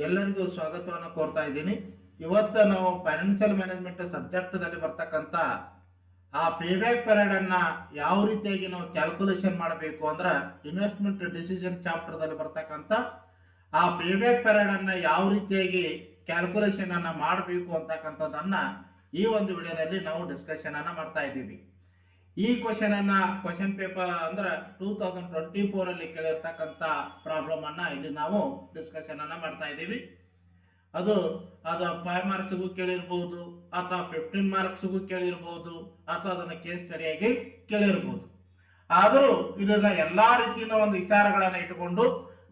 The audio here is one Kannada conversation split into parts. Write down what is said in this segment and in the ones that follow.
ಎಲ್ಲರಿಗೂ ಸ್ವಾಗತವನ್ನು ಕೋರ್ತಾ ಇದ್ದೀನಿ. ಇವತ್ತು ನಾವು ಫೈನಾನ್ಷಿಯಲ್ ಮ್ಯಾನೇಜ್ಮೆಂಟ್ ಸಬ್ಜೆಕ್ಟ್ದಲ್ಲಿ ಬರ್ತಕ್ಕಂಥ ಆ ಪೇಬ್ಯಾಕ್ ಪೀರಿಯಡನ್ನು ಯಾವ ರೀತಿಯಾಗಿ ನಾವು ಕ್ಯಾಲ್ಕುಲೇಷನ್ ಮಾಡಬೇಕು ಅಂದ್ರೆ ಇನ್ವೆಸ್ಟ್ಮೆಂಟ್ ಡಿಸಿಷನ್ ಚಾಪ್ಟರ್ದಲ್ಲಿ ಬರ್ತಕ್ಕಂಥ ಆ ಪೇಬ್ಯಾಕ್ ಪೀರಿಯಡನ್ನು ಯಾವ ರೀತಿಯಾಗಿ ಕ್ಯಾಲ್ಕುಲೇಷನನ್ನು ಮಾಡಬೇಕು ಅಂತಕ್ಕಂಥದ್ದನ್ನು ಈ ಒಂದು ವಿಡಿಯೋದಲ್ಲಿ ನಾವು ಡಿಸ್ಕಷನನ್ನು ಮಾಡ್ತಾ ಇದ್ದೀವಿ. ಈ ಕ್ವಶನ್ ಪೇಪರ್ ಅಂದ್ರೆ 2024 ಅಲ್ಲಿ ಕೇಳಿರ್ತಕ್ಕಂಥ ಪ್ರಾಬ್ಲಮ್ ಅನ್ನ ಇಲ್ಲಿ ನಾವು ಡಿಸ್ಕಷನ್ ಅನ್ನ ಮಾಡ್ತಾ ಇದ್ದೀವಿ. ಅದು 5 ಮಾರ್ಕ್ಸ್ಗೂ ಕೇಳಿರ್ಬೋದು, ಅಥವಾ 15 ಮಾರ್ಕ್ಸ್ಗೂ ಕೇಳಿರ್ಬೋದು, ಅಥವಾ ಅದನ್ನ ಕೇಸ್ ಸ್ಟಡಿಯಾಗಿ ಕೇಳಿರ್ಬೋದು. ಆದರೂ ಇದನ್ನ ಎಲ್ಲಾ ರೀತಿಯ ಒಂದು ವಿಚಾರಗಳನ್ನ ಇಟ್ಟುಕೊಂಡು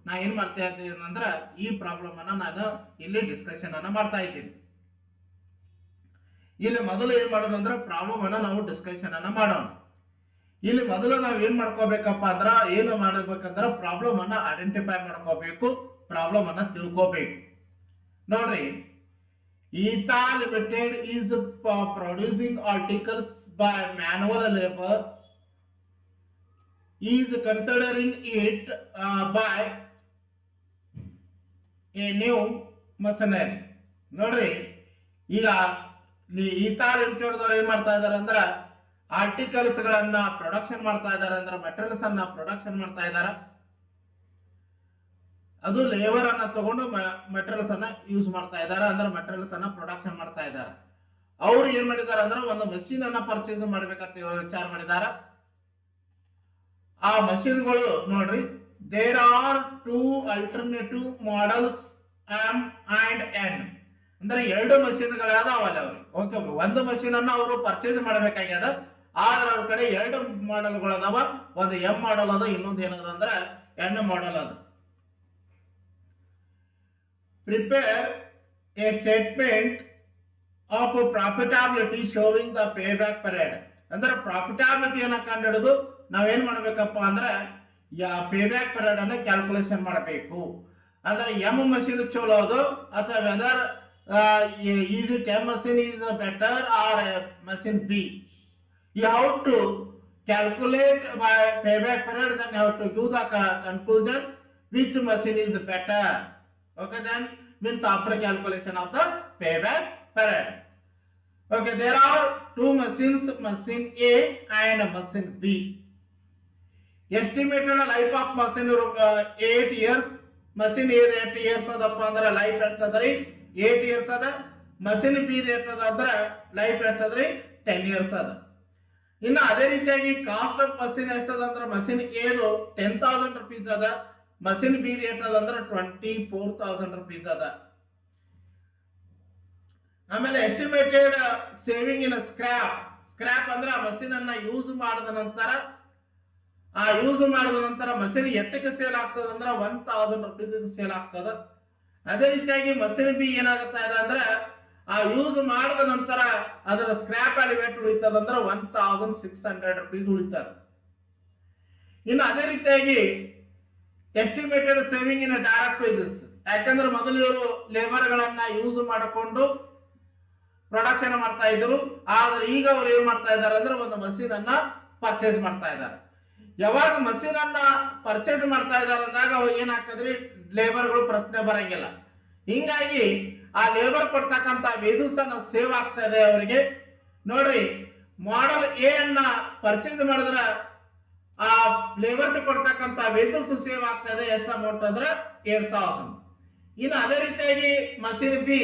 ನಾ ಏನ್ ಮಾಡ್ತಾ ಇದ್ದೀನಿ ಅಂದ್ರೆ ಈ ಪ್ರಾಬ್ಲಮ್ ಅನ್ನ ನಾನು ಇಲ್ಲಿ ಡಿಸ್ಕಷನ್ ಅನ್ನ ಮಾಡ್ತಾ ಇದ್ದೀನಿ. ಇಲ್ಲಿ ಮೊದಲು ಏನ್ ಮಾಡೋಣ ಅಂದ್ರೆ ಪ್ರಾಬ್ಲಮ್ ಅನ್ನ ನಾವು ಡಿಸ್ಕಷನ್ ಅನ್ನ ಮಾಡೋಣ. ಇಲ್ಲಿ ಮೊದಲು ನಾವು ಏನ್ ಮಾಡ್ಕೋಬೇಕಪ್ಪ ಅಂದ್ರ ಏನು ಮಾಡಬೇಕಂದ್ರ ಪ್ರಾಬ್ಲಮ್ ಅನ್ನ ಐಡೆಂಟಿಫೈ ಮಾಡ್ಕೋಬೇಕು, ಪ್ರಾಬ್ಲಮ್ ಅನ್ನ ತಿಳ್ಕೋಬೇಕು. ನೋಡ್ರಿ, ಈತಾ limited is producing articles by manual labour is considering it by a new machinery. ನೋಡ್ರಿ, ಈಗ ಈತಾ ಲಿಮಿಟೆಡ್ ದವರು ಏನ್ ಮಾಡ್ತಾ ಇದಾರೆ ಅಂದ್ರ ಆರ್ಟಿಕಲ್ಸ್ ಗಳನ್ನ ಪ್ರೊಡಕ್ಷನ್ ಮಾಡ್ತಾ ಇದಾರೆ, ಅಂದ್ರೆ ಮೆಟೀರಿಯಲ್ಸ್ ಅನ್ನ ಪ್ರೊಡಕ್ಷನ್ ಮಾಡ್ತಾ ಇದಾರೆ. ಅದು ಲೇಬರ್ ಅನ್ನ ತಗೊಂಡು ಮೆಟೀರಿಯಲ್ಸ್ ಅನ್ನ ಯೂಸ್ ಮಾಡ್ತಾ ಇದಾರೆ, ಅಂದ್ರೆ ಮೆಟೀರಿಯಲ್ಸ್ ಅನ್ನ ಪ್ರೊಡಕ್ಷನ್ ಮಾಡ್ತಾ ಇದ್ದಾರೆ. ಅವ್ರು ಏನ್ ಮಾಡಿದಾರೆ ಅಂದ್ರೆ ಒಂದು ಮಷೀನ್ ಅನ್ನ ಪರ್ಚೇಸ್ ಮಾಡ್ಬೇಕಂತ ವಿಚಾರ ಮಾಡಿದಾರ. ಆ ಮಷೀನ್ಗಳು ನೋಡ್ರಿ, there are 2 alternative models M and N. ಅಂದ್ರೆ 2 ಮಷೀನ್ಗಳಾದವಲ್ಲ ಅವ್ರಿಗೆ. ಓಕೆ, ಒಂದು ಮಷೀನ್ ಅನ್ನ ಅವರು ಪರ್ಚೇಸ್ ಮಾಡಬೇಕಾಗ್ಯದ, ಆದ್ರೆ ಅವ್ರ ಕಡೆ 2 ಮಾಡೆಲ್ಗಳು ಅದಾವ. ಒಂದು M ಮಾಡೆಲ್ ಅದ, ಇನ್ನೊಂದು ಏನದ ಅಂದ್ರೆ N ಮಾಡೆಲ್ ಅದ. Prepare a statement of profitability showing the payback period. ಅಂದ್ರೆ ಪ್ರಾಫಿಟಬಿಲಿಟಿಯನ್ನ ಕಂಡುಹಿಡಿದು ನಾವೇನ್ ಮಾಡ್ಬೇಕಪ್ಪ ಅಂದ್ರೆ ಪೇಬ್ಯಾಕ್ ಪೀರಿಯಡ್ ಅನ್ನ ಕ್ಯಾಲ್ಕುಲೇಷನ್ ಮಾಡಬೇಕು. ಅಂದ್ರೆ M ಮಷೀನ್ ಚಲೋ ಅದು ಅಥವಾ weather is it M machine is better or machine B. You have to calculate by payback period, then you have to do the conclusion which machine is better. Okay, then means after calculation of the payback period. Okay, there are 2 machines, machine A and machine B. Estimated life of machine 8 years. Machine A 8 years ಅದಪ್ಪ ಅಂದ್ರೆ ಲೈಫ್ ಎಷ್ಟದ್ರಿ 8 years ಅದ. ಮಷಿನ್ ಬಿ ಎಷ್ಟದ ಅಂದ್ರೆ ಲೈಫ್ ಎಷ್ಟದ್ರಿ 10 years ಅದ. ಇನ್ನು ಅದೇ ರೀತಿಯಾಗಿ ಕಾಸ್ಟ್ ಆಫ್ ಮಷಿನ್ ಎಷ್ಟದ ಅಂದ್ರೆ ಮಷಿನ್ ಎದು 10,000 rupees ಅದ, ಮಷಿನ್ ಬಿ ಎಷ್ಟದ ಅಂದ್ರೆ 24,000 rupees ಅದ. ಆಮೇಲೆ ಎಸ್ಟಿಮೇಟೆಡ್ ಸೇವಿಂಗ್ ಇನ್ ಸ್ಕ್ರಾಪ್ ಅಂದ್ರೆ ಆ ಮಷಿನ್ ಅನ್ನ ಯೂಸ್ ಮಾಡಿದ ನಂತರ ಮಷಿನ್ ಎಷ್ಟಕ್ಕೆ ಸೇಲ್ ಆಗ್ತದ ಅಂದ್ರೆ 1,000 rupees ಸೇಲ್ ಆಗ್ತದ. ಅದೇ ರೀತಿಯಾಗಿ ಮಷಿನ್ ಬಿ ಏನಾಗುತ್ತಾ ಇದೆ ಅಂದ್ರೆ ಆ ಯೂಸ್ ಮಾಡಿದ ನಂತರ ಅದರ ಸ್ಕ್ರಾಪ್ ವ್ಯಾಲ್ಯೂ ಎಷ್ಟು ಉಳಿತದ ಅಂದ್ರೆ 1,600 rupees ಉಳಿತದ. ಇನ್ನು ಅದೇ ರೀತಿಯಾಗಿ estimated saving in direct wages, ಯಾಕಂದ್ರೆ ಮೊದಲು ಇವರು ಲೇಬರ್ ಗಳನ್ನ ಯೂಸ್ ಮಾಡಿಕೊಂಡು ಪ್ರೊಡಕ್ಷನ್ ಮಾಡ್ತಾ ಇದ್ರು, ಆದ್ರೆ ಈಗ ಅವ್ರು ಏನ್ ಮಾಡ್ತಾ ಇದಾರೆ ಅಂದ್ರೆ ಒಂದು ಮಷೀನ್ ಅನ್ನ ಪರ್ಚೇಸ್ ಮಾಡ್ತಾ ಇದ್ದಾರೆ. ಯಾವಾಗ ಮಷೀನ್ ಅನ್ನ ಪರ್ಚೇಸ್ ಮಾಡ್ತಾ ಇದಾರೆ ಅಂದಾಗ ಅವಾಗ ಏನಾಗ್ತದ್ರಿ, ಲೇಬರ್ಗಳು ಪ್ರಶ್ನೆ ಬರಂಗಿಲ್ಲ. ಹಿಂಗಾಗಿ ಆ ಲೇಬರ್ ಕೊಡ್ತಕ್ಕಂತ ವೇಜಸ್ ಅನ್ನ ಸೇವ್ ಆಗ್ತಾ ಇದೆ ಅವರಿಗೆ. ನೋಡ್ರಿ, ಮಾಡೆಲ್ ಎ ಅನ್ನ ಪರ್ಚೇಸ್ ಮಾಡಿದ್ರೆ ಆ ಲೇಬರ್ಸ್ ಕೊಡ್ತಕ್ಕಂತ ವೇಜಸ್ ಸೇವ್ ಆಗ್ತಾ ಇದೆ. ಎಷ್ಟು ಅಮೌಂಟ್ ಅಂದ್ರೆ 8,000. ಇನ್ನು ಅದೇ ರೀತಿಯಾಗಿ ಮಷೀನ್ ಬಿ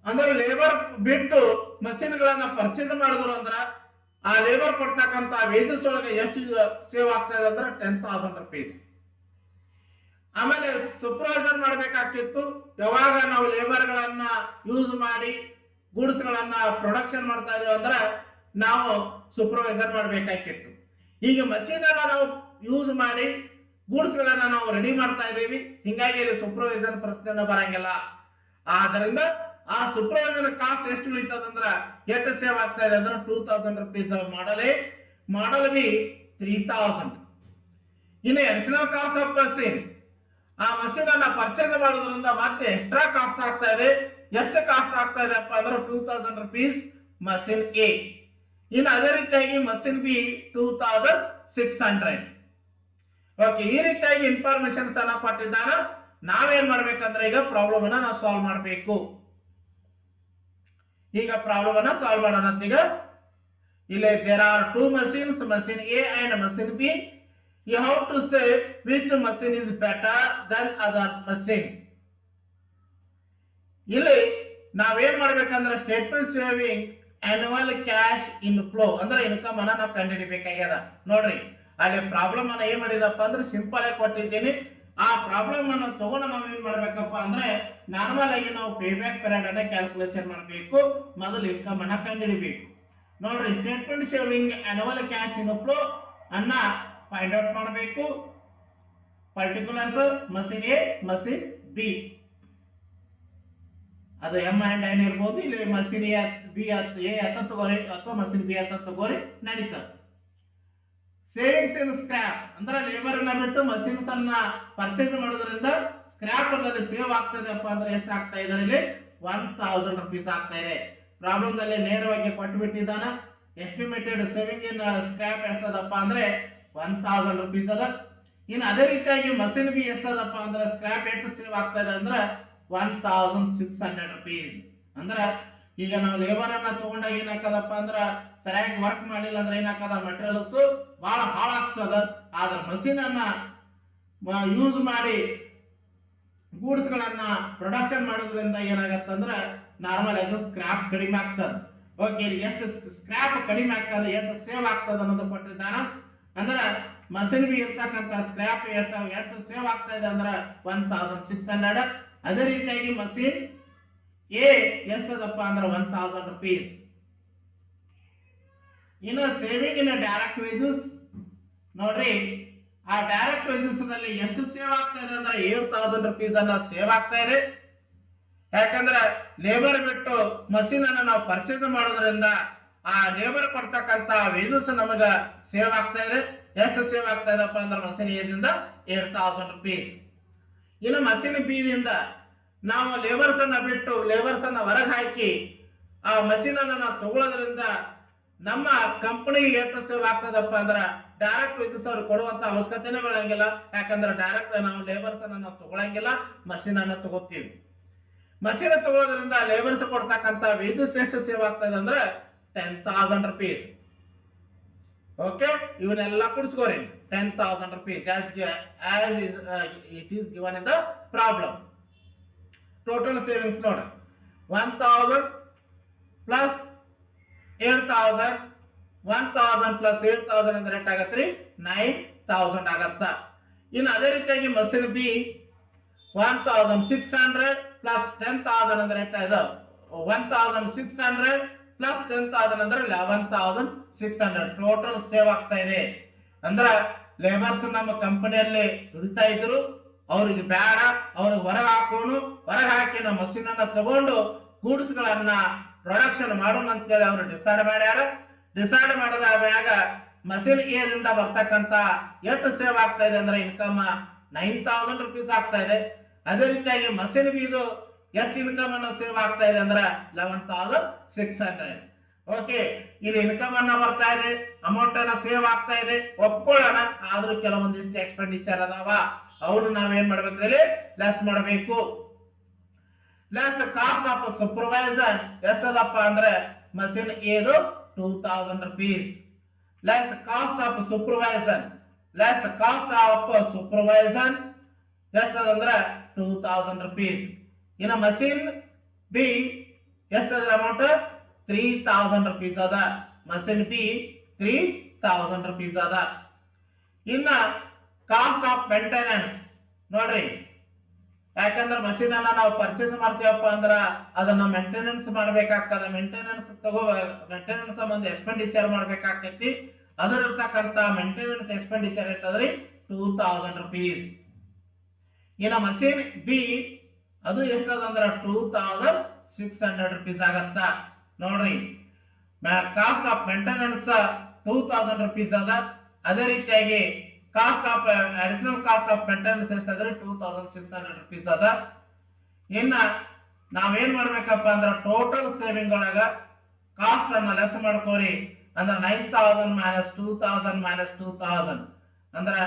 ಅಂದ್ರೆ ಲೇಬರ್ ಬಿಟ್ಟು ಮಷೀನ್ ಗಳನ್ನ ಪರ್ಚೇಸ್ ಮಾಡಿದ್ರು ಅಂದ್ರ ಆ ಲೇಬರ್ ಕೊಡ್ತಕ್ಕಂತ ವೇಜಸ್ ಒಳಗೆ ಎಷ್ಟು ಸೇವ್ ಆಗ್ತಾ ಇದೆ ಅಂದ್ರೆ 10,000 rupees. ಆಮೇಲೆ ಸೂಪರ್ವೈಸರ್ ಮಾಡಬೇಕಾಗ್ತಿತ್ತು. ಯಾವಾಗ ನಾವು ಲೇಬರ್ ಗಳನ್ನ ಯೂಸ್ ಮಾಡಿ ಗೂಡ್ಸ್ ಗಳನ್ನ ಪ್ರೊಡಕ್ಷನ್ ಮಾಡ್ತಾ ಇದೀವಿ ಅಂದ್ರೆ ನಾವು ಸೂಪರ್ವೈಸರ್ ಮಾಡಬೇಕಾಗಿತ್ತು. ಈಗ ಮಷೀನ್ ಅನ್ನ ನಾವು ಯೂಸ್ ಮಾಡಿ ಗೂಡ್ಸ್ ಗಳನ್ನ ನಾವು ರೆಡಿ ಮಾಡ್ತಾ ಇದೀವಿ, ಹಿಂಗಾಗಿ ಇಲ್ಲಿ ಸೂಪರ್ವೈಸರ್ ಪ್ರಶ್ನೆ ಬರಂಗಿಲ್ಲ. ಆದ್ದರಿಂದ ಆ ಸೂಪರ್ವೈಸರ್ ಕಾಸ್ಟ್ ಎಷ್ಟು ಉಳಿತದ ಅಂದ್ರೆ ಎಷ್ಟು ಸೇವ್ ಆಗ್ತಾ ಇದೆ ಅಂದ್ರೆ 2,000 rupees ಮಾಡೆಲ್ ಬಿ 3,000. ಇನ್ನು ಅಡಿಷನಲ್ ಕಾಸ್ಟ್ ಆಫ್ ಮಷೀನ್, ಆ ಮಷೀನ್ ಅನ್ನ ಪರ್ಚೇಸ್ ಮಾಡೋದ್ರಿಂದ ಮತ್ತೆ ಎಕ್ಸ್ಟ್ರಾ ಕಾಸ್ಟ್ ಆಗ್ತಾ ಇದೆ. ಎಷ್ಟು ಕಾಸ್ಟ್ ಆಗ್ತಾ ಇದೆ ಅಪ್ಪ ಅಂದ್ರೆ 2,000 rupees ಮಷೀನ್ ಎ. ಇನ್ನು ಅದೇ ರೀತಿಯಾಗಿ ಮಷೀನ್ ಬಿ 2,600. ಓಕೆ, ಈ ರೀತಿಯಾಗಿ ಇನ್ಫಾರ್ಮೇಶನ್ಸ್ ಅನ್ನ ಕೊಟ್ಟಿದ್ದಾರೆ. ನಾವೇನ್ ಮಾಡ್ಬೇಕಂದ್ರೆ ಈಗ ಪ್ರಾಬ್ಲಮ್ ಅನ್ನ ನಾವು ಸಾಲ್ವ್ ಮಾಡಬೇಕು. ಈಗ ಪ್ರಾಬ್ಲಮ್ ಅನ್ನ ಸಾಲ್ವ್ ಮಾಡೋಣ ಅಂತ. ಈಗ ಇಲ್ಲಿ there are two machines, machine A and machine B. You have to say which machine is better than other machine. ಇಲ್ಲಿ ನಾವೇನ್ ಮಾಡ್ಬೇಕಂದ್ರೆ statement saving annual cash inflow ಅಂದ್ರೆ ಇನ್ಕಮ್ ಅನ್ನ ನಾವು ಕಂಡುಹಿಡಿಬೇಕಾಗ್ಯದ. ನೋಡ್ರಿ ಅಲ್ಲಿ ಪ್ರಾಬ್ಲಮ್ ಅನ್ನ ಏನ್ ಮಾಡಿದಪ್ಪ ಅಂದ್ರೆ ಸಿಂಪಲ್ ಆಗಿ ಕೊಟ್ಟಿದ್ದೀನಿ. ಆ ಪ್ರಾಬ್ಲಮ್ ಅನ್ನು ತಗೊಂಡು ನಾವು ಏನ್ ಮಾಡ್ಬೇಕಪ್ಪ ಅಂದ್ರೆ ನಾರ್ಮಲ್ ಆಗಿ ನಾವು ಪೇ ಬ್ಯಾಕ್ ಪೀರಿಯಡ್ ಅನ್ನ ಕ್ಯಾಲ್ಕುಲೇಷನ್ ಮಾಡಬೇಕು. ಮೊದಲು ಇನ್ಕಮ್ ಅನ್ನ ಕಂಡುಹಿಡಿಬೇಕು. ನೋಡ್ರಿ ಸ್ಟೇಟ್ಮೆಂಟ್ ಸೇವಿಂಗ್ ಆನ್ಯುವಲ್ ಕ್ಯಾಶ್ ಇನ್ ಫ್ಲೋ ಅನ್ನ ಫೈಂಡ್ ಔಟ್ ಮಾಡಬೇಕು. Particulars machine A, machine B, ಅದು ಎಂ ಅಂಡ್ ಎನ್ ಇರ್ಬೋದು. ಇಲ್ಲಿ ಮಷೀನ್ ಎ ಬಿ ಎ ಅಂತ ತಗೋರಿ ಅಥವಾ ಮಷೀನ್ ಬಿ ಅಂತ ತಗೋರಿ ನಡೀತದೆ. ಸೇವಿಂಗ್ಸ್ ಇನ್ ಸ್ಕ್ರಾಪ್ ಅಂದ್ರೆ ಲೇಬರ್ ಅನ್ನ ಬಿಟ್ಟು ಮಷೀನ್ಸ್ ಅನ್ನ ಪರ್ಚೇಸ್ ಮಾಡೋದ್ರಿಂದ ಸ್ಕ್ರಾಪ್ ದಲ್ಲಿ ಸೇವ್ ಆಗ್ತದೆಪ್ಪ ಅಂದ್ರೆ ಎಷ್ಟು ಆಗ್ತಾ ಇದೆ? ಇಲ್ಲಿ 1000 rupees ಆಗ್ತಾ ಇದೆ. ಪ್ರಾಬ್ಲಮ್ ದಲ್ಲಿ ನೇರವಾಗಿ ಕೊಟ್ಟು ಬಿಟ್ಟಿದ್ದಾನ. ಎಸ್ಟಿಮೇಟೆಡ್ ಸೇವಿಂಗ್ ಇನ್ ಸ್ಕ್ರಾಪ್ ಎಷ್ಟದಪ್ಪ ಅಂದ್ರೆ 1000 rupees ಅದ. ಇನ್ನು ಅದೇ ರೀತಿಯಾಗಿ ಮಷೀನ್ ಬಿ ಎಷ್ಟದಪ್ಪ ಅಂದ್ರೆ ಸ್ಕ್ರಾಪ್ ಎಷ್ಟು ಸೇವ್ ಆಗ್ತಾ ಇದೆ ಅಂದ್ರೆ 1600 rupees. ಅಂದ್ರೆ ಈಗ ನಾವು ಲೇಬರ್ ಅನ್ನ ತಗೊಂಡಾಗ ಏನಾಗ್ತದಪ್ಪ ಅಂದ್ರ ಸರಿಯಾಗಿ ವರ್ಕ್ ಮಾಡಿಲ್ಲ ಅಂದ್ರೆ ಏನಾಗ್ತದ ಮೆಟೀರಿಯಲ್ಸ್ ಬಹಳ ಹಾಳಾಗ್ತದ. ಆದ್ರೆ ಮಷೀನ್ ಅನ್ನ ಯೂಸ್ ಮಾಡಿ ಗೂಡ್ಸ್ ಗಳನ್ನ ಪ್ರೊಡಕ್ಷನ್ ಮಾಡೋದ್ರಿಂದ ಏನಾಗತ್ತಂದ್ರ ನಾರ್ಮಲ್ ಆಗಿ ಸ್ಕ್ರಾಪ್ ಕಡಿಮೆ ಆಗ್ತದ. ಓಕೆ, ಎಷ್ಟು ಸ್ಕ್ರಾಪ್ ಕಡಿಮೆ ಆಗ್ತದೆ, ಎಷ್ಟು ಸೇವ್ ಆಗ್ತದ ಅನ್ನೋದು ಕೊಟ್ಟಿದ್ದಾನ. ಅಂದ್ರ ಮಷೀನ್ ಬಿ ಇರ್ತಕ್ಕಂಥ ಸ್ಕ್ರಾಪ್ ಎಷ್ಟು ಸೇವ್ ಆಗ್ತಾ ಇದೆ ಅಂದ್ರೆ 1600. ಅದೇ ರೀತಿಯಾಗಿ ಮಷೀನ್ ಎ ಎಷ್ಟದಪ್ಪ ಅಂದ್ರೆ 1000 rupees. ಇನ್ನು ಸೇವಿಂಗ್ ಇನ್ ಡೈರೆಕ್ಟ್ ವೇಜಸ್ ನೋಡ್ರಿ, ಆ ಡೈರೆಕ್ಟ್ ವೇಜಸ್ ದಲ್ಲಿ ಎಷ್ಟು ಸೇವ್ ಆಗ್ತಾ ಇದೆ ಅಂದ್ರೆ 7000 rupees ಅನ್ನ ಸೇವ್ ಆಗ್ತಾ ಇದೆ. ಯಾಕಂದ್ರೆ ಲೇಬರ್ ಬಿಟ್ಟು ಮಷೀನ್ ಅನ್ನ ನಾವು ಪರ್ಚೇಸ್ ಮಾಡೋದ್ರಿಂದ ಆ ಲೇಬರ್ ಕೊಡ್ತಕ್ಕಂತ ವೇಜಸ್ ನಮಗ ಸೇವ್ ಆಗ್ತಾ ಇದೆ. ಎಷ್ಟು ಸೇವ್ ಆಗ್ತಾ ಇದೆಪ್ಪ ಅಂದ್ರೆ ಮಷೀನ್ ಎದಿಂದ 7000 rupees. ಇನ್ನು ಮಷೀನ್ ಬಿ ದಿಂದ ನಾವು ಲೇಬರ್ಸ್ ಅನ್ನ ಬಿಟ್ಟು ಲೇಬರ್ಸ್ ಅನ್ನ ಹೊರಗೆ ಹಾಕಿ ಆ ಮಷೀನ್ ಅನ್ನ ನಾವು ತಗೊಳ್ಳೋದ್ರಿಂದ ನಮ್ಮ ಕಂಪನಿಗೆ ಎಷ್ಟು ಸೇವ್ ಆಗ್ತದಪ್ಪ ಅಂದ್ರೆ ಡೈರೆಕ್ಟ್ ವೇಜಸ್ ಅವ್ರು ಕೊಡುವಂತ ಅವಶ್ಯಕತೆನೇ ಬೀಳಂಗಿಲ್ಲ. ಯಾಕಂದ್ರೆ ಡೈರೆಕ್ಟ್ ನಾವು ಲೇಬರ್ಸ್ ಅನ್ನ ನಾವು ತಗೊಳಂಗಿಲ್ಲ, ಮಷೀನ್ ಅನ್ನ ತಗೋತೀವಿ. ಮಷೀನ್ ತಗೊಳ್ಳೋದ್ರಿಂದ ಲೇಬರ್ಸ್ ಕೊಡ್ತಕ್ಕಂತ ವೇಜಸ್ ಎಷ್ಟು ಸೇವ್ ಆಗ್ತದೆ ಅಂದ್ರೆ 10,000 rupees. ಓಕೆ, ಇವನ್ನೆಲ್ಲ ಕುಡಿಸ್ಕೋರಿ 10,000 rupees as it is given in the problem. Total savings ನೋಡ್ರಿ 1000 ಪ್ಲಸ್ 7000, 1000 ಪ್ಲಸ್ 7000 ಅಂದ್ರೆ ಎಷ್ಟು ಆಗತ್ರಿ? 9000 ಆಗತ್ತ. ಇನ್ನು ಅದೇ ರೀತಿಯಾಗಿ ಮಷೀನ್ ಬಿ 1600 ಪ್ಲಸ್ 10,000 ಅಂದ್ರೆ ಎಷ್ಟಾಯ್ತು? 1600 ಪ್ಲಸ್ 10,000 ಅಂದ್ರೆ 11,600 ಟೋಟಲ್ ಸೇವ್ ಆಗ್ತಾ ಇದೆ. ಅಂದ್ರ ಲೇಬರ್ಸ್ ನಮ್ಮ ಕಂಪನಿಯಲ್ಲಿ ದುಡಿತಾ ಇದ್ರು, ಅವ್ರಿಗೆ ಬೇಡ, ಅವ್ರಿಗೆ ಹೊರಗೆ ಹಾಕಿ ನಾವು ಮಷೀನ್ ಅನ್ನ ತಗೊಂಡು ಗೂಡ್ಸ್ ಗಳನ್ನ ಪ್ರೊಡಕ್ಷನ್ ಮಾಡೋಣ ಅಂತೇಳಿ ಅವರು ಡಿಸೈಡ್ ಮಾಡ್ಯಾರ. ಡಿಸೈಡ್ ಮಾಡಿದ ಮ್ಯಾಗ ಮಷೀನ್ ಎ ದಿಂದ ಬರ್ತಕ್ಕಂತ ಎಷ್ಟು ಸೇವ್ ಆಗ್ತಾ ಇದೆ ಅಂದ್ರೆ ಇನ್ಕಮ್ 9000 rupees ಆಗ್ತಾ ಇದೆ. ಅದೇ ರೀತಿಯಾಗಿ ಮಷೀನ್ ಬಿ ಇದು ಎಷ್ಟು ಇನ್ಕಮ್ ಅನ್ನ ಸೇವ್ ಆಗ್ತಾ ಇದೆ ಅಂದ್ರೆ 11,600. ಓಕೆ, ಇಲ್ಲಿ ಇನ್ಕಮ್ ಅನ್ನ ಬರ್ತಾ ಇದೆ, ಅಮೌಂಟ್ ಅನ್ನ ಸೇವ್ ಆಗ್ತಾ ಇದೆ, ಒಪ್ಕೊಳ್ಳೋಣ. ಆದ್ರೂ ಕೆಲವೊಂದಿಷ್ಟು ಎಕ್ಸ್ಪೆಂಡಿಚರ್ ಅದಾವ, ಅವನು ನಾವೇನ್ ಮಾಡ್ಬೇಕ್ರಿ? ಲೆಸ್ ಮಾಡಬೇಕು. ಲೆಸ್ ಕಾಸ್ಟ್ ಆಫ್ ಸೂಪರ್ವೈಸರ್ ಎಷ್ಟದಪ್ಪ ಅಂದ್ರೆ ಮಷೀನ್ ಎದು 2000 rupees. Less cost of supervisor ಎಷ್ಟದಂದ್ರೆ 2000 rupees. ಇನ್ನು ಮಷೀನ್ ಬಿ ಎಷ್ಟದ ಅಮೌಂಟ್? 3000 rupees ಅದ. ಮಷೀನ್ ಬಿ 3000 rupees ಅದ. ಇನ್ನ ಕಾಸ್ಟ್ ಆಫ್ ಮೇಂಟೆನೆನ್ಸ್ ನೋಡ್ರಿ, ಯಾಕಂದ್ರೆ ಮಷೀನ್ ಅನ್ನ ನಾವು ಪರ್ಚೇಸ್ ಮಾಡ್ತೀವಪ್ಪ ಅಂದ್ರ ಅದನ್ನ ಮೇಂಟೆನೆನ್ಸ್ ಮಾಡ್ಬೇಕಾಗ್ತದ. ಮೇಂಟೆನೆನ್ಸ್ ಸಂಬಂಧ ಎಕ್ಸ್ಪೆಂಡಿಚರ್ ಮಾಡ್ಬೇಕಾಗ್ತೈತಿ. ಅದರತಕ್ಕಂತ ಮೇಂಟೆನೆನ್ಸ್ ಎಕ್ಸ್ಪೆಂಡಿಚರ್ ಎಷ್ಟದ್ರಿ? 2000 rupees. ಇನ್ನು ಮಷೀನ್ ಬಿ ಅದು ಎಷ್ಟದಂದ್ರ 2600 rupees ಆಗತ್ತ. ನೋಡ್ರಿ, ಕಾಸ್ಟ್ ಆಫ್ ಮೇಂಟೆನೆನ್ಸ್ 2000 rupees ಅದ. ಅದೇ ರೀತಿಯಾಗಿ cost of additional cost of maintenance ಎಷ್ಟಾದ್ರೆ 2600 rupees ಅದ. ಇನ್ನ ನಾವೇನ್ ಮಾಡ್ಬೇಕಪ್ಪ ಅಂದ್ರೆ ಟೋಟಲ್ ಸೇವಿಂಗ್ ಒಳಗ ಕಾಸ್ಟ್ ಅನ್ನ ಲೆಸ್ ಮಾಡ್ಕೋರಿ. ಅಂದ್ರೆ 9000 - 2000 - 2000 ಅಂದ್ರೆ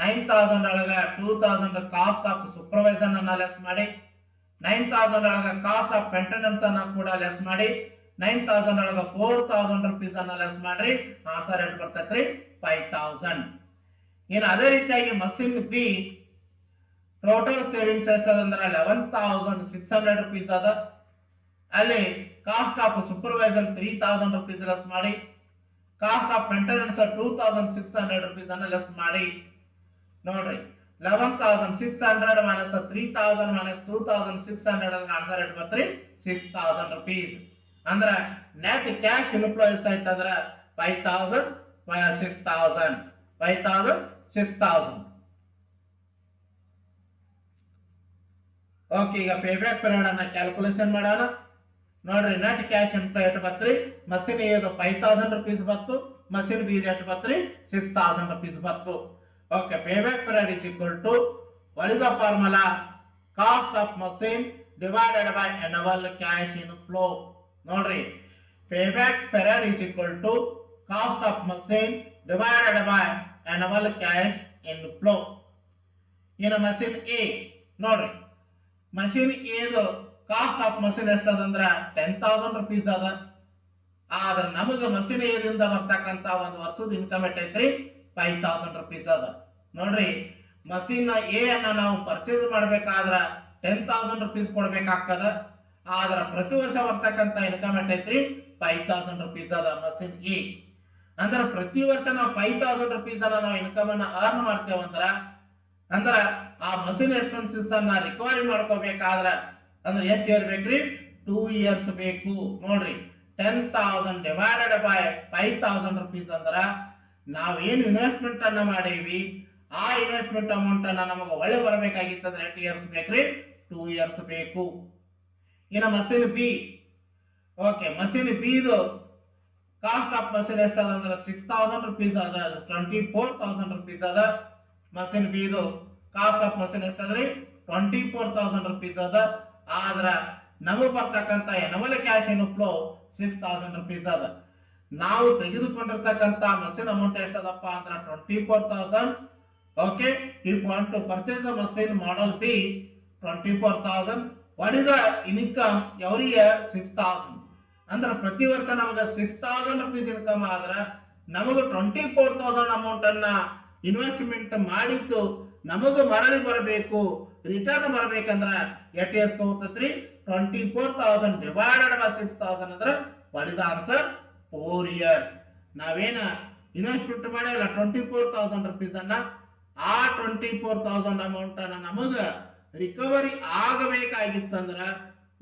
9,000 ಒಳಗ 2,000 ಕಾಸ್ಟ್ ಆಫ್ ಸೂಪರ್ವೈಸರ್ ಅನ್ನ ಲೆಸ್ ಮಾಡಿ, 9,000 ಒಳಗ ಕಾಸ್ಟ್ ಆಫ್ ಮೇಂಟೆನೆನ್ಸ್ ಅನ್ನ ಕೂಡ ಲೆಸ್ ಮಾಡಿ, 9,000 ಒಳಗ 4,000 rupees ಅನ್ನ ಲೆಸ್ ಮಾಡ್ರಿ. ಆನ್ಸರ್ ಎಷ್ಟು ಬರ್ತೈತ್ರಿ? 5,000. ಇನ್ನು ಅದೇ ರೀತಿಯಾಗಿ ಮಷಿನ್ ಬಿ ಟೋಟಲ್ ಸೇವಿಂಗ್ಸ್ ಎಷ್ಟದಂದ್ರೆ 11,600 rupees ಅದ. ಅಲ್ಲಿ cost of supervisor 3,000 rupees less ಮಾಡಿ, ಕಾಸ್ಟ್ ಆಫ್ ಮೇಂಟೆನೆನ್ಸ್ 2,600 rupees ಅನ್ನ ಲೆಸ್ ಮಾಡಿ. ನೋಡ್ರಿ 11,600 ಮೈನಸ್ 3,000 ಮೈನಸ್ 2,600 ಅಂದ್ರೆ ಆನ್ಸರ್ ಎಷ್ಟು ಬರ್ತರಿ? 6,000 rupees. ಅಂದ್ರೆ ನೆಟ್ ಕ್ಯಾಶ್ ಇನ್ಫ್ಲೋ ಎಷ್ಟಾಯ್ತು ಅಂದ್ರೆ 5,000 6,000 5,000 6,000. ಓಕೆ, ಈಗ ಪೇಬ್ಯಾಕ್ ಪೀರಿಯಡ್ ಅನ್ನ ಕ್ಯಾಲ್ಕುಲೇಷನ್ ಮಾಡೋಣ. ನೋಡ್ರಿ ನೆಟ್ ಕ್ಯಾಶ್ ಇನ್ಫ್ಲೋ ಎಷ್ಟು ಬತ್ರಿ? ಮಷಿನ್ ಎದು 5,000 rupees ಬತ್ತು, ಮಷಿನ್ ಬಿ ಎಷ್ಟು ಬತ್ರಿ? 6,000 rupees ಬತ್ತು. Okay, payback period is equal to what is the formula? Cost of machine divided by annual cash inflow. ನೋಡ್ರಿ payback period is equal to cost of machine divided by annual cash inflow. ಇನ್ನು ಮಷಿನ್ ಎ ನೋಡ್ರಿ, ಮಷಿನ್ ಎದು ಕಾಸ್ಟ್ ಆಫ್ ಮಷಿನ್ ಎಷ್ಟದಂದ್ರ 10,000 rupees ಅದ. ಆದ್ರೆ ನಮಗೆ ಮಷಿನ್ ಎದಿಂದ ಬರ್ತಕ್ಕಂತ ಒಂದು ವರ್ಷದ ಇನ್ಕಮ್ ಎಷ್ಟೈತ್ರಿ? 5,000 rupees ಅದ. ನೋಡ್ರಿ ಮಷಿನ್ ಎ ಅನ್ನ ನಾವು ಪರ್ಚೇಸ್ ಮಾಡ್ಬೇಕಾದ್ರ 10,000 rupees ಕೊಡ್ಬೇಕಾಗ್ತದ. ಆದ್ರ ಪ್ರತಿ ವರ್ಷ ಬರ್ತಕ್ಕಂತ ಇನ್ಕಮ್ ಎಷ್ಟೈತ್ರಿ? 5,000 rupees ಅದ ಮಷಿನ್ ಎ. ಅಂದ್ರೆ ಪ್ರತಿ ವರ್ಷ ನಾವು 5,000 rupees ಅನ್ನ ನಾವು ಇನ್ಕಮ್ ಅನ್ನ ಅರ್ನ್ ಮಾಡ್ತೇವಂದ್ರ ಅಂದ್ರ ಆ ಮಷಿನ್ ಎಕ್ಸ್ಪೆನ್ಸಸ್ ಅನ್ನ ರಿಕವರಿ ಮಾಡ್ಕೋಬೇಕಾದ್ರ ಅಂದ್ರೆ ಎಷ್ಟು ಇಯರ್ ಬೇಕ್ರಿ? 2 years ಬೇಕು. ನೋಡ್ರಿ 10,000 ಡಿವೈಡೆಡ್ ಬೈ 5,000 rupees ಅಂದ್ರ ನಾವೇನು ಇನ್ವೆಸ್ಟ್ಮೆಂಟ್ ಅನ್ನ ಮಾಡೀವಿ ಆ ಇನ್ವೆಸ್ಟ್ಮೆಂಟ್ ಅಮೌಂಟ್ ಅನ್ನ ನಮಗೆ ಒಳ್ಳೆ ಬರಬೇಕಾಗಿತ್ತಂದ್ರೆ ಎಷ್ಟು ಇಯರ್ಸ್ ಬೇಕ್ರಿ? 2 years ಬೇಕು. ಇನ್ನು machine B, okay machine B ಇದು ಕಾಸ್ಟ್ ಆಫ್ ಮಷಿನ್ ಎಷ್ಟದ ಅಂದ್ರೆ 6,000 rupees ಅದ, 24,000 rupees ಅದ. ಮಷಿನ್ ಬಿ ಇದು ಕಾಸ್ಟ್ ಆಫ್ ಮಷಿನ್ ಎಷ್ಟದ್ರಿ? 24,000 rupees ಅದ. ಆದ್ರ ನಮಗೆ ಬರ್ತಕ್ಕಂತ ಎನ್ಯುವಲ್ ಕ್ಯಾಶ್ ಇನ್ಫ್ಲೋ 6,000 rupees ಅದ. ನಾವು ತೆಗೆದುಕೊಂಡಿರ್ತಕ್ಕಂತ ಮಷಿನ್ ಅಮೌಂಟ್ ಎಷ್ಟದಪ್ಪ ಅಂದ್ರೆ 24,000. Okay, if want to purchase a machine model B 24,000. What is the income every year? 6,000. ಅಂದ್ರೆ ಪ್ರತಿ ವರ್ಷ ನಮಗೆ 6,000 rupees ಇನ್ಕಮ್ ಆದ್ರ ನಮಗೆ 24,000 ಅಮೌಂಟ್ ಅನ್ನ ಇನ್ವೆಸ್ಟ್ಮೆಂಟ್ ಮಾಡಿದ್ದು ನಮಗೆ ಮರಳಿ ಬರಬೇಕು, ರಿಟರ್ನ್ ಬರಬೇಕಂದ್ರ ಎಷ್ಟು ಇಯರ್ಸ್ ತಗೋತೈತ್ರಿ? 24,000 ಡಿವೈಡೆಡ್ ಬೈ 6,000 ಅಂದ್ರೆ what is the answer? 4 years. ನಾವೇನ ಇನ್ವೆಸ್ಟ್ಮೆಂಟ್ ಮಾಡಿಲ್ಲ 24,000 rupees ಅನ್ನ, ಆ 24,000 ಅಮೌಂಟ್ ಅನ್ನ ನಮಗ ರಿಕವರಿ ಆಗಬೇಕಾಗಿತ್ತಂದ್ರ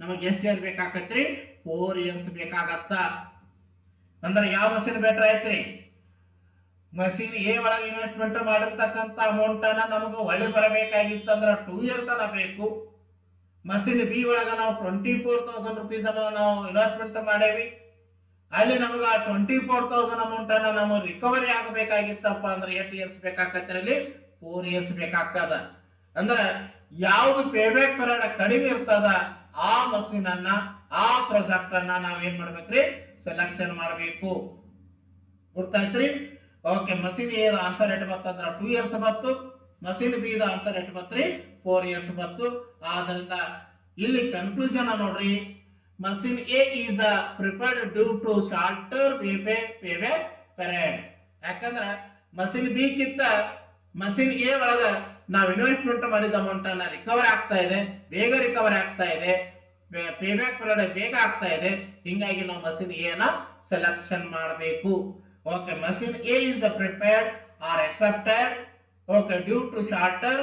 ನಮಗೆ ಎಷ್ಟು ಇಯರ್ ಬೇಕಾಕತ್ರಿ? 4 years ಬೇಕಾಗತ್ತ. ಅಂದ್ರೆ ಯಾವ ಮಷಿನ್ ಬೆಟರ್ ಐತ್ರಿ? ಮಷಿನ್ ಎ ಒಳಗೆ ಇನ್ವೆಸ್ಟ್ಮೆಂಟ್ ಮಾಡಿರ್ತಕ್ಕಂಥ ಅಮೌಂಟ್ ಅನ್ನ ನಮಗೆ ಒಳ್ಳೆ ಬರಬೇಕಾಗಿತ್ತಂದ್ರ 2 years ಅನ್ನ ಬೇಕು. ಮಷಿನ್ ಬಿ ಒಳಗ ನಾವು 24,000 rupees ಅನ್ನ ನಾವು ಇನ್ವೆಸ್ಟ್ಮೆಂಟ್ ಮಾಡೇವಿ, ಅಲ್ಲಿ ನಮಗೆ 24,000 ಅಮೌಂಟ್ ಅನ್ನ ನಾವು ರಿಕವರಿ ಆಗಬೇಕಾಗಿತ್ತಪ್ಪ ಅಂದ್ರೆ ಎಷ್ಟು ಇಯರ್ಸ್ ಬೇಕಾಗತ್ತೆ? ಅಲ್ಲಿ 4 years ಬೇಕಾಗ್ತದ. ಅಂದ್ರೆ ಯಾವ್ದು ಪೇಬ್ಯಾಕ್ ಪೀರಿಯಡ್ ಕಡಿಮೆ ಇರ್ತದ ಆ ಮಷಿನ್ ಅನ್ನ, ಆ ಪ್ರಾಜೆಕ್ಟ್ ಅನ್ನ ನಾವ್ ಏನ್ ಮಾಡ್ಬೇಕ್ರಿ? ಸೆಲೆಕ್ಷನ್ ಮಾಡಬೇಕು. ಗೊತ್ತಾಯ್ತ್ರಿ? ಓಕೆ, ಮಷಿನ್ ಎ ಆನ್ಸರ್ ಎಷ್ಟು ಬರ್ತಂದ್ರ 2 years ಬತ್ತು, ಮಷಿನ್ ಬಿ ಆನ್ಸರ್ ಎಷ್ಟು ಬತ್ರಿ? 4 years ಬತ್ತು. ಆದ್ರಿಂದ ಇಲ್ಲಿ ಕನ್ಕ್ಲೂಷನ್ ನೋಡ್ರಿ, machine A is preferred due to shorter payback period. ಯಾಕಂದ್ರ ಮಷಿನ್ ಬಿ ಕಿಂತ ಮಷಿನ್ ಎ ಒಳಗ ನಾವು ಇನ್ವೆಸ್ಟ್ಮೆಂಟ್ ಮಾಡಿದ ಅಮೌಂಟ್ ಅನ್ನ ರಿಕವರ್ ಆಗ್ತಾ ಇದೆ, ಬೇಗ ರಿಕವರ್ ಆಗ್ತಾ ಇದೆ, ಪೇಬ್ಯಾಕ್ ಪೀರಿಯಡ್ ಬೇಗ ಆಗ್ತಾ ಇದೆ. ಹಿಂಗಾಗಿ ನಾವು ಮಷಿನ್ ಎ ನ ಸೆಲೆಕ್ಷನ್ ಮಾಡಬೇಕು. Okay, machine A is preferred or accepted okay due to shorter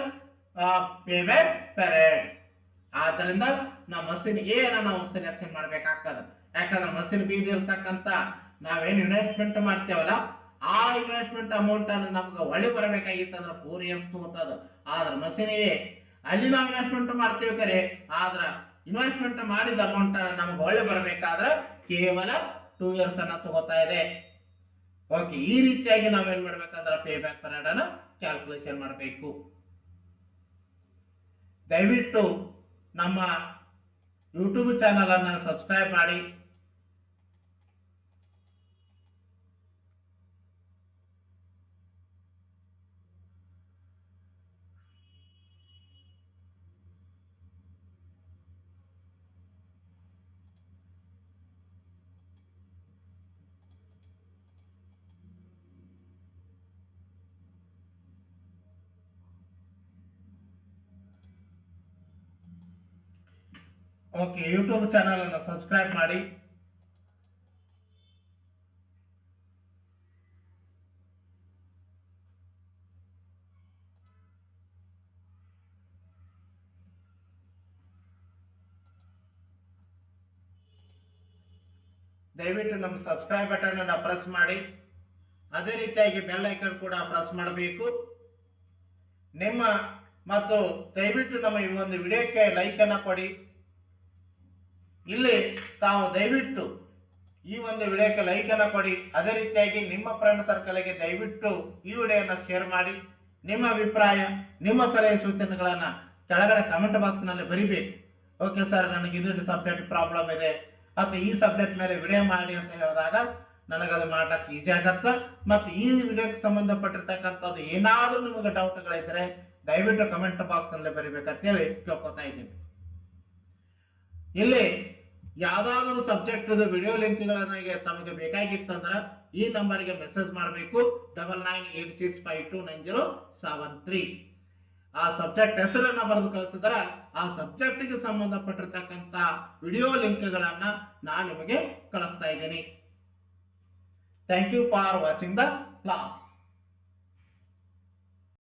payback period. ಆದ್ದರಿಂದ ನಾವು ಮಷಿನ್ ಎ ಅನ್ನ ನಾವು ಸೆಲೆಕ್ಷನ್ ಮಾಡ್ಬೇಕಾಗ್ತದ. ಯಾಕಂದ್ರೆ ಮಷಿನ್ ಬಿ ಇರ್ತಕ್ಕಂತ ನಾವೇನು ಇನ್ವೆಸ್ಟ್ಮೆಂಟ್ ಮಾಡ್ತೇವಲ್ಲ ಆ ಇನ್ವೆಸ್ಟ್ಮೆಂಟ್ ಅಮೌಂಟ್ ಅನ್ನು ನಮ್ಗೆ ಒಳ್ಳೆ ಬರಬೇಕಾಗಿತ್ತಂದ್ರೆ 4 years ತಗೋತದ. ಆದ್ರೆ ಮಷಿನ್ ಎ ಅಲ್ಲಿ ನಾವು ಇನ್ವೆಸ್ಟ್ಮೆಂಟ್ ಮಾಡ್ತೇವೆ ಕರೆ, ಆದ್ರ ಇನ್ವೆಸ್ಟ್ಮೆಂಟ್ ಮಾಡಿದ ಅಮೌಂಟ್ ಅನ್ನ ನಮ್ಗೆ ಒಳ್ಳೆ ಬರಬೇಕಾದ್ರೆ ಕೇವಲ 2 years ಅನ್ನ ತಗೋತಾ ಇದೆ. ಓಕೆ, ಈ ರೀತಿಯಾಗಿ ನಾವೇನ್ ಮಾಡ್ಬೇಕಂದ್ರೆ ಪೇಬ್ಯಾಕ್ ಪೀರಿಯಡ್ ಅನ್ನ ಕ್ಯಾಲ್ಕುಲೇಷನ್ ಮಾಡಬೇಕು. ದಯವಿಟ್ಟು ನಮ್ಮ ಯೂಟ್ಯೂಬ್ ಚಾನಲ್ ಅನ್ನ ಸಬ್ಸ್ಕ್ರೈಬ್ ಮಾಡಿ. ಓಕೆ, ಯೂಟ್ಯೂಬ್ ಚಾನಲ್ ಅನ್ನು ಸಬ್ಸ್ಕ್ರೈಬ್ ಮಾಡಿ. ದಯವಿಟ್ಟು ನಮ್ಮ ಸಬ್ಸ್ಕ್ರೈಬ್ ಬಟನ್ ಅನ್ನು ಪ್ರೆಸ್ ಮಾಡಿ. ಅದೇ ರೀತಿಯಾಗಿ ಬೆಲ್ ಐಕನ್ ಕೂಡ ಪ್ರೆಸ್ ಮಾಡಬೇಕು. ನಿಮ್ಮ ಮತ್ತು ದಯವಿಟ್ಟು ನಮ್ಮ ಈ ಒಂದು ವಿಡಿಯೋಕ್ಕೆ ಲೈಕ್ ಅನ್ನು ಕೊಡಿ. ಇಲ್ಲಿ ತಾವು ದಯವಿಟ್ಟು ಈ ಒಂದು ವಿಡಿಯೋಕ್ಕೆ ಲೈಕ್ ಅನ್ನು ಕೊಡಿ. ಅದೇ ರೀತಿಯಾಗಿ ನಿಮ್ಮ ಫ್ರೆಂಡ್ ಸರ್ಕಲ್ಗೆ ದಯವಿಟ್ಟು ಈ ವಿಡಿಯೋನ ಶೇರ್ ಮಾಡಿ. ನಿಮ್ಮ ಅಭಿಪ್ರಾಯ, ನಿಮ್ಮ ಸಲಹೆ ಸೂಚನೆಗಳನ್ನ ಕೆಳಗಡೆ ಕಮೆಂಟ್ ಬಾಕ್ಸ್ ನಲ್ಲಿ ಬರಿಬೇಕು. ಓಕೆ ಸರ್, ನನಗೆ ಇದು ಸಬ್ಜೆಕ್ಟ್ ಪ್ರಾಬ್ಲಮ್ ಇದೆ ಅಥವಾ ಈ ಸಬ್ಜೆಕ್ಟ್ ಮೇಲೆ ವಿಡಿಯೋ ಮಾಡಿ ಅಂತ ಹೇಳಿದಾಗ ನನಗದು ಮಾಡಕ್ಕೆ ಈಜಿ ಆಗತ್ತ. ಮತ್ತು ಈ ವಿಡಿಯೋಕ್ಕೆ ಸಂಬಂಧಪಟ್ಟಿರ್ತಕ್ಕಂಥದ್ದು ಏನಾದರೂ ನಿಮಗೆ ಡೌಟ್ಗಳಿದ್ರೆ ದಯವಿಟ್ಟು ಕಮೆಂಟ್ ಬಾಕ್ಸ್ ನಲ್ಲಿ ಬರಿಬೇಕಂತೇಳಿ ಕೇಳ್ಕೊತಾ ಇದ್ದೀನಿ. ಇಲ್ಲಿ ಯಾವ್ದಾದ್ರು ಸಬ್ಜೆಕ್ಟ್ ವಿಡಿಯೋ ಲಿಂಕ್ಗಳನ್ನ ತಮಗೆ ಬೇಕಾಗಿತ್ತಂದ್ರೆ ಈ ನಂಬರ್ಗೆ ಮೆಸೇಜ್ ಮಾಡಬೇಕು. 9986529073. ಆ ಸಬ್ಜೆಕ್ಟ್ ಹೆಸರನ್ನ ಬರೆದು ಕಳಿಸಿದ್ರೆ ಆ ಸಬ್ಜೆಕ್ಟ್ಗೆ ಸಂಬಂಧಪಟ್ಟಿರ್ತಕ್ಕಂಥ ವಿಡಿಯೋ ಲಿಂಕ್ಗಳನ್ನ ನಾನು ನಿಮಗೆ ಕಳಿಸ್ತಾ ಇದ್ದೀನಿ. Thank you for watching the class.